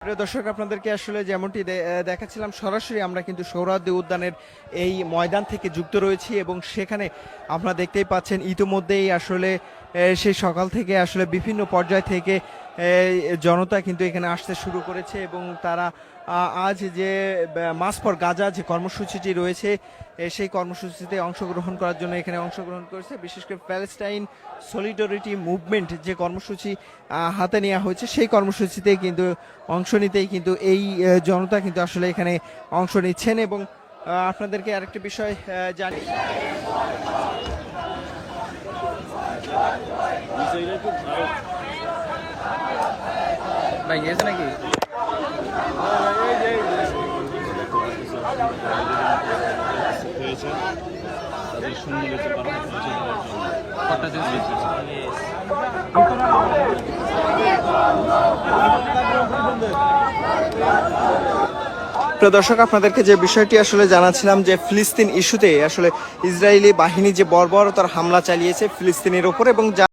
প্রিয় দর্শক, আপনাদেরকে আসলে যেমনটি দেখাচ্ছিলাম, সরাসরি আমরা কিন্তু সোহরাওয়ার্দী উদ্যানের এই ময়দান থেকে যুক্ত রয়েছি এবং সেখানে আপনারা দেখতেই পাচ্ছেন ইতিমধ্যেই আসলে সেই সকাল থেকে আসলে বিভিন্ন পর্যায় থেকে জনতা কিন্তু এখানে আসতে শুরু করেছে এবং তারা আজ যে মাস ফর গাজা যে কর্মসূচিটি রয়েছে সেই কর্মসূচিতে অংশগ্রহণ করার জন্য এখানে অংশগ্রহণ করেছে। বিশেষ করে প্যালেস্টাইন সলিডারিটি মুভমেন্ট যে কর্মসূচি হাতে নেওয়া হয়েছে সেই কর্মসূচিতে কিন্তু অংশ নিতেই কিন্তু এই জনতা কিন্তু আসলে এখানে অংশ নিচ্ছেন। এবং আপনাদেরকে আরেকটি বিষয় জানি, গেছে নাকি প্রিয় দর্শক, আপনাদেরকে যে বিষয়টি আসলে জানাচ্ছিলাম যে ফিলিস্তিন ইস্যুতে আসলে ইসরায়েলি বাহিনী যে বর্বরতার হামলা চালিয়েছে ফিলিস্তিনের ওপর এবং